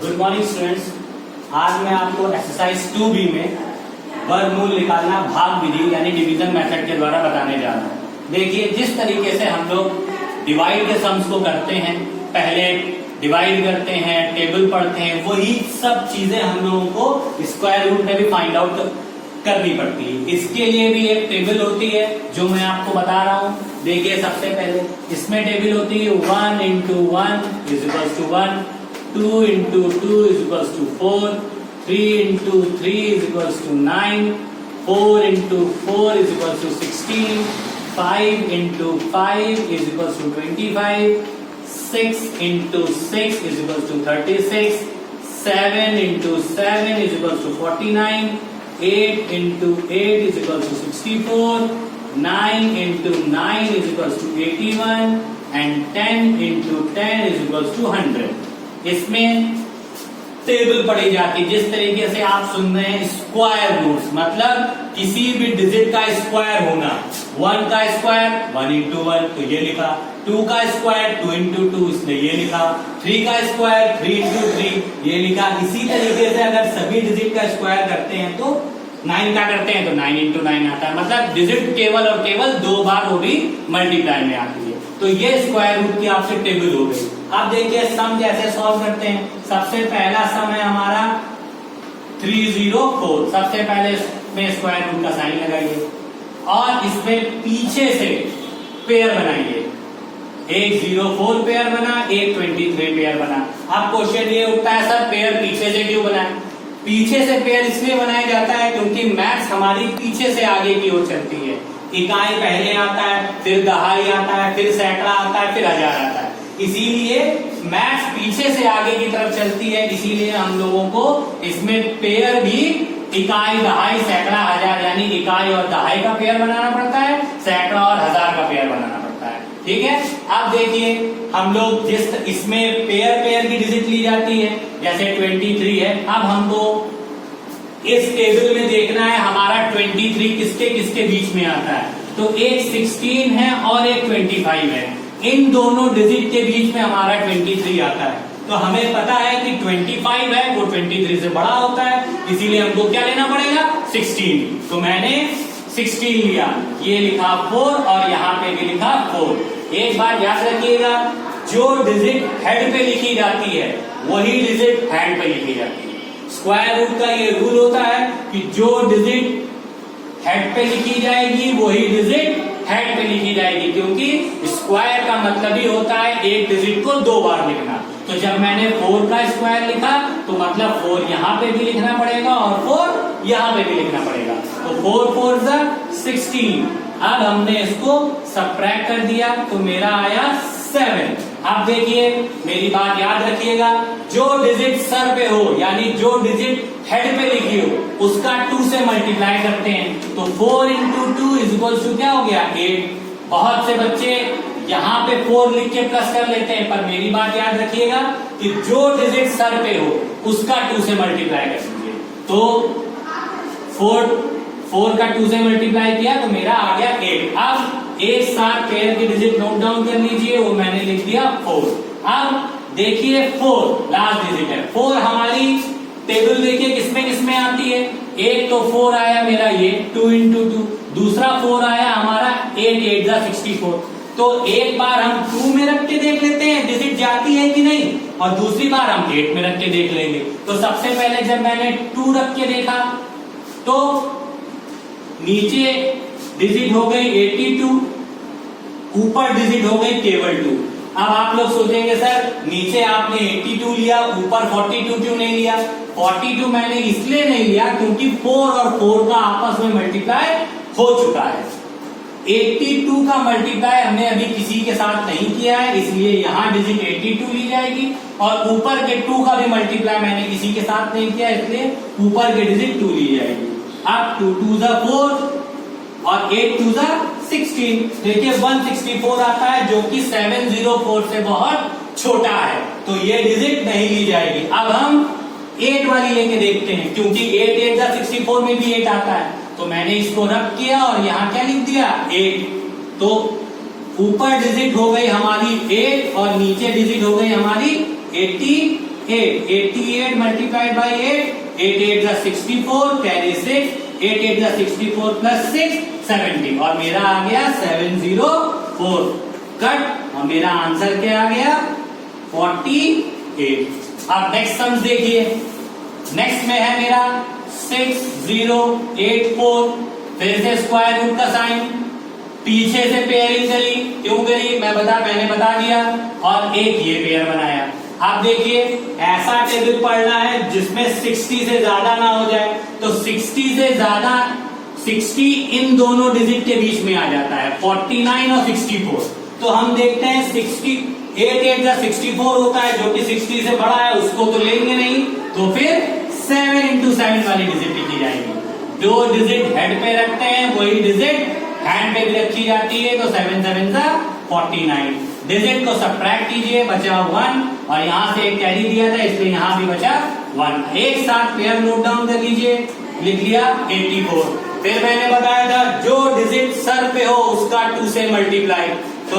Good morning students. आज मैं आपको एक्सरसाइज 2B में वर्गमूल निकालना भाग विधि यानी डिवीजन मेथड के द्वारा बताने जा रहा हूँ। देखिए, जिस तरीके से हम लोग डिवाइड के सम्स को करते हैं, पहले डिवाइड करते हैं, टेबल पढ़ते हैं, वही सब चीजें हम लोगों को स्क्वायर रूट में भी फाइंड आउट करनी पड़ती है। इसके लिए भी एक टेबल होती है जो मैं आपको बता रहा हूँ। देखिए, सबसे पहले इसमें टेबल होती है 1 into 1 is equals to 1, 2 into 2 is equals to 4, 3 into 3 is equals to 9, 4 into 4 is equals to 16, 5 into 5 is equals to 25, 6 into 6 is equals to 36, 7 into 7 is equals to 49, 8 into 8 is equals to 64, 9 into 9 is equals to 81 and 10 into 10 is equals to 100। इसमें table पढ़ी जाती है। जिस तरीके से आप सुन रहे हैं स्क्वायर रूट्स, मतलब किसी भी डिजिट का स्क्वायर होना। 1 का स्क्वायर 1 into 1 तो ये लिखा, 2 का स्क्वायर 2 into 2 इसलिए ये लिखा, 3 का स्क्वायर 3 into 3 ये लिखा। इसी तरीके से अगर सभी डिजिट का स्क्वायर करते हैं तो 9 का करते हैं तो 9 into 9 आता है। मतलब डिजिट केवल और केवल 2 बार वो भी मल्टीप्लाई में आती है। तो ये स्क्वायर रूट की आपसे टेबल हो गई। अब देखिए सम कैसे सॉल्व करते हैं। सबसे पहला सम है हमारा 304। सबसे पहले इसमें स्क्वायर रूट का साइन लगाइए और इसमें पीछे से पेयर बनाइए। एक 04 पेयर बना, एक 23 पेयर बना। अब क्वेश्चन ये उठता है, सर पेयर पीछे से क्यों बनाए? पीछे से पेयर इसलिए बनाया जाता है क्योंकि मैथ्स हमारी पीछे से आगे की ओर चलती है। इकाई पहले आता है, फिर दहाई आता है, फिर सैकड़ा आता है, फिर हजार आता है। इसीलिए मैथ्स पीछे से आगे की तरफ चलती है। इसीलिए हम लोगों को इसमें पेयर भी इकाई, दहाई, सैकड़ा, हजार यानी इकाई और दहाई का पेयर बनाना पड़ता है, सैकड़ा और हजार का पेयर बनाना पड़ता है। ठीक है। अब देखिए हम लोग जिस इसमें पेयर की डिजिट ली जाती है, जैसे 23 है। अब हमको इस टेबल में देखना है हमारा 23 किसके किसके बीच में आता है। तो एक 16 है और एक 25 है। इन दोनों डिजिट के बीच में हमारा 23 आता है। तो हमें पता है कि 25 है वो 23 से बड़ा होता है, इसीलिए हमको क्या लेना पड़ेगा 16। तो मैंने 16 लिया, ये लिखा 4 और यहाँ पे भी लिखा 4। एक बात याद रखिएगा, जो डिजिट हेड पे लिखी जाती है वही डिजिट हैंड पे लिखी जाती है। स्क्वायर रूट का ये रूल होता है कि जो डिजिट हेड पे लिखी जाएगी वही डिजिट हेड पे लिखी जाएगी, क्योंकि स्क्वायर का मतलब ही होता है एक डिजिट को 2 बार लिखना। तो जब मैंने 4 का स्क्वायर लिखा तो मतलब 4 यहाँ पे भी लिखना पड़ेगा और 4 यहाँ पे भी लिखना पड़ेगा। तो 4 4 16। अब हमने इसको सबट्रैक्ट कर दिया तो मेरा आया 7। अब देखिए मेरी बात याद रखिएगा, जो डिजिट सर पे हो यानी जो डिजिट हेड पे लिखी हो उसका 2 से मल्टीप्लाई करते हैं। तो 4 into 2 is equals to क्या हो गया 8। बहुत से बच्चे यहाँ पे 4 लिख के प्लस कर लेते हैं, पर मेरी बात याद रखिएगा कि जो डिजिट सर पे हो उसका 2 से मल्टीप्लाई कर दीजिए। तो 4 का 2 से मल्टीप्लाई किया तो मेरा आ गया 8। अब एक साथ पेयर की डिजिट नोट डाउन कर लीजिए, वो मैंने लिख दिया 4। अब देखिए 4 लास्ट डिजिट है। 4 हमारी टेबल देखिए किसमें किसमें आती है। एक तो 4 आया मेरा ये 2 into 2, दूसरा 4 आया हमारा 8 8 64। तो एक बार हम 2 में रख के देख लेते हैं डिजिट जाती है कि नहीं, और दूसरी बार हम 8 में रख के देख लेंगे। तो सबसे पहले जब मैंने 2 रख के देखा तो नीचे डिजिट हो गई 82, ऊपर डिजिट हो गई केवल 2। अब आप लोग सोचेंगे सर नीचे आपने 82 लिया, ऊपर 42 क्यों नहीं लिया? 42 मैंने इसलिए नहीं लिया क्योंकि 4 और 4 का आपस में मल्टीप्लाई हो चुका है। 82 का मल्टीप्लाई हमने अभी किसी के साथ नहीं किया है, इसलिए यहाँ डिजिट 82 ली जाएगी, और ऊपर के 2 का भी मल्टीप्लाई मैंने किसी के साथ नहीं किया, इसलिए ऊपर के डिजिट 2 ली जाएगी। अब 2 2 4 और 8 2 16। देखिए 164 आता है जो कि 704 से बहुत छोटा है, तो ये डिजिट नहीं ली जाएगी। अब हम 8 वाली लेके देखते हैं, क्योंकि 8 8 64 में भी 8 आता है। तो मैंने इसको रब किया और यहाँ क्या लिख दिया 8। तो ऊपर डिजिट हो गई हमारी 8 और नीचे डिजिट हो गई हमारी 80 8, 88 मल्टीप्लाइड बाई 8, 8 8 जा 64, कैरी 6, 8 8 जा 64 प्लस 6 70 और मेरा आ गया 704 कट और मेरा आंसर क्या आ गया 48। अब नेक्स्ट सम्स देखिए, नेक्स्ट में है मेरा 6084, फिर से स्क्वायर रूट का साइन, पीछे से पेयरिंग करी, क्यों करी मैंने बता दिया, और एक ये पेयर बनाया। अब देखिए ऐसा टेबल पढ़ना है जिसमें 60 से ज्यादा ना हो जाए, तो 60 से ज्यादा 60 इन दोनों डिजिट के बीच में आ जाता है 49 और 64। तो हम देखते हैं 8 8 जा 64 होता है जो कि 60 से बड़ा है, उसको तो लेंगे नहीं, तो फिर 7 into 7 वाली डिजिट लिखी जाएगी। जो डिजिट हेड पे रखते हैं वही डिजिट हैंड पे भी रखी जाती है, तो 7 7 जा 49। डिजिट को सब्ट्रैक्ट कीजिए, बचा 1 और यहां से एक कैरी दिया था इसलिए यहां भी बचा 1। एक साथ पेयर नोट डाउन कर लीजिए, लिख लिया 84। फिर मैंने बताया था जो डिजिट सर पे हो उसका 2 से मल्टीप्लाई, तो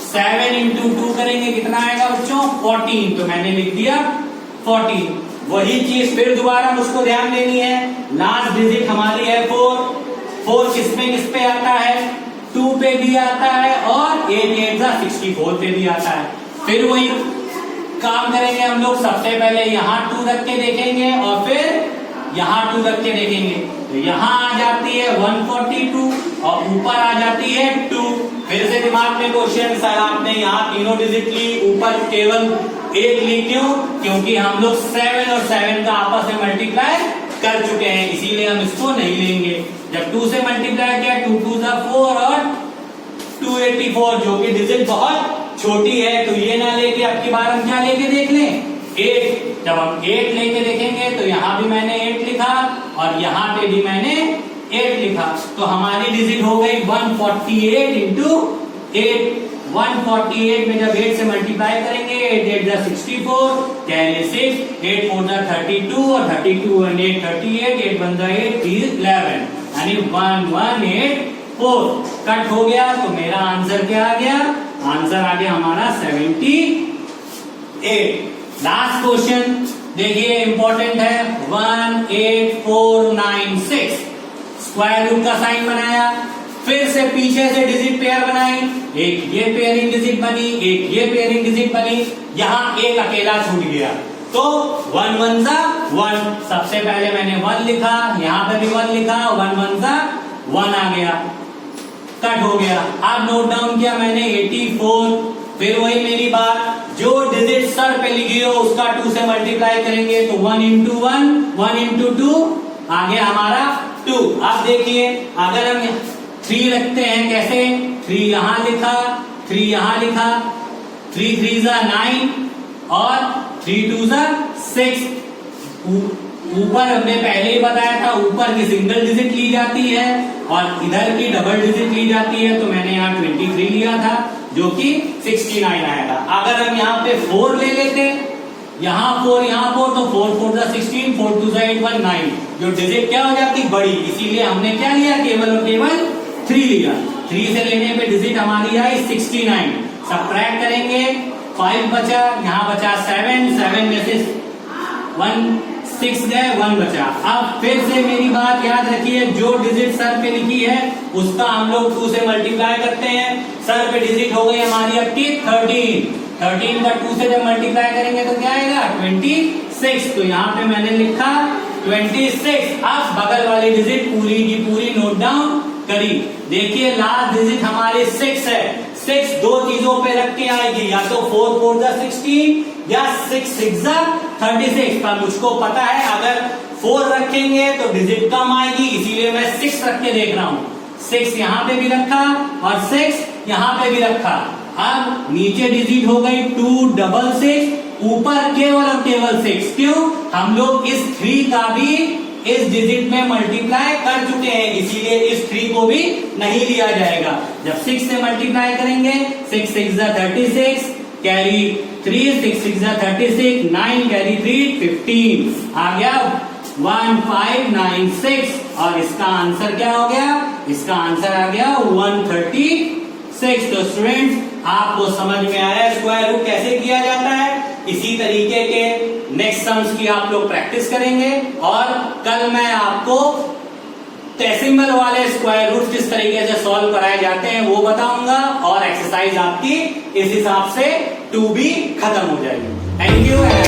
7 into 2 करेंगे कितना आएगा बच्चों 14, तो मैंने लिख दिया 14। वही चीज फिर दोबारा मुझको ध्यान देनी है, लास्ट डिजिट हमारी है 4 किस पे आता है 2 पे भी आता है और 8 8 जा 64 पे भी आता है। फिर वही काम करेंगे हम लोग, सबसे पहले यहाँ 2 रख के देखेंगे और फिर यहाँ 2 रख के देखेंगे, तो यहाँ आ जाती है 142 और ऊपर आ जाती है 2। फिर से दिमाग में क्वेश्चन, सर आपने यहाँ तीनों डिजिट ली, ऊपर केवल 1 ली, क्यों? क्योंकि हम लोग 7 और 7 का आपस में मल्टीप्लाई कर चुके हैं, इसीलिए हम इसको नहीं लेंगे। जब 2 से मल्टीप्लाई किया 2 2 जा 4 और 284 जो कि डिजिट बहुत छोटी है, तो ये ना लेके अब की बार हम क्या लेके देख लें 8। जब हम 8 लेके देखेंगे तो यहाँ भी मैंने 8 लिखा और यहाँ पे भी मैंने 8 लिखा, तो हमारी डिजिट हो गई 148 into 8। 148 में जब 8 से मल्टीप्लाई करेंगे 8 8 जा 64, कैरी 6, 8 4 जा 32 और 32 और 8 38, 8 1 जा 8 3 11, यानी 1184 कट हो गया। तो मेरा आंसर क्या आ गया, आंसर आ गया हमारा 78। लास्ट क्वेश्चन देखिए इंपॉर्टेंट है, 18496, स्क्वायर रूट का साइन बनाया, फिर से पीछे से डिजिट पेयर बनाई, एक ये पेयरिंग डिजिट बनी, एक ये पेयरिंग डिजिट बनी, यहाँ एक अकेला छूट गया, तो 1 1 जा 1। सबसे पहले मैंने 1 लिखा, यहाँ पे भी 1 लिखा, 1 1 जा 1 आ गया, कट हो गया। अब नोट डाउन किया मैंने 84। फिर वही मेरी बात, जो डिजिट सर पे लिखी हो उसका 2 से मल्टीप्लाई करेंगे, तो 1 into 1 1 into 2 आ गया हमारा 2। अब देखिए अगर हम 3 रखते हैं, कैसे 3 यहां लिखा, 3 यहां लिखा, 3 3 जा 9 और 3 2 जा 6। ऊपर हमने पहले ही बताया था ऊपर की सिंगल डिजिट ली जाती है और इधर की डबल डिजिट ली जाती है, तो मैंने यहाँ 23 लिया था जो कि 69 आया था। अगर हम यहाँ पे 4 ले लेते, यहाँ 4 तो 4 4 जा 16, 4 2 जा 8 1 9, जो डिजिट क्या हो जाती बड़ी, इसीलिए हमने क्या लिया केवल और केवल 3 लिया। 3 से लेने पे डिजिट हमारी आई 69, सब्ट्रैक्ट करेंगे 5 बचा, यहाँ बचा 7 में से 1 6 गए, 1 बचा। अब फिर से मेरी बात याद रखिए, जो डिजिट सर पे लिखी है उसका हम लोग 2 से मल्टीप्लाई करते हैं। सर पे डिजिट हो गई हमारी अब की 13 का 2 से जब मल्टीप्लाई करेंगे तो क्या आएगा 26, तो यहाँ पे मैंने लिखा 26। अब बगल वाली डिजिट पूरी की पूरी नोट डाउन करी। देखिए लास्ट डिजिट हमारे 6 है, 6 दो चीजों पे रख के आएगी, या तो 4 4 जा 16 या 6 6 जा 36। पर मुझको पता है अगर 4 रखेंगे तो डिजिट कम आएगी, इसीलिए मैं 6 रख के देख रहा हूँ। 6 यहाँ पे भी रखा और 6 यहाँ पे भी रखा। अब नीचे डिजिट हो गई 2 डबल 6, ऊपर केवल और केवल 6। क्यों? हम लोग इस 3 का भी इस डिजिट में मल्टीप्लाई कर चुके हैं, इसीलिए इस 3 को भी नहीं लिया जाएगा। जब 6 से मल्टीप्लाई करेंगे 6 6 जा 36, कैरी 3, 6 6 जा 36, 9 कैरी 3 15 आ गया 1596। और इसका आंसर क्या हो गया? इसका आंसर आ गया 136। तो स्टूडेंट्स आपको समझ में आया स्क्वायर रूट कैसे किया जाता है? इसी तरीके के सम्स की आप लोग प्रैक्टिस करेंगे और कल मैं आपको डेसिमल वाले स्क्वायर रूट किस तरीके से सॉल्व कराए जाते हैं वो बताऊंगा और एक्सरसाइज आपकी इस हिसाब से 2B खत्म हो जाएगी। Thank you.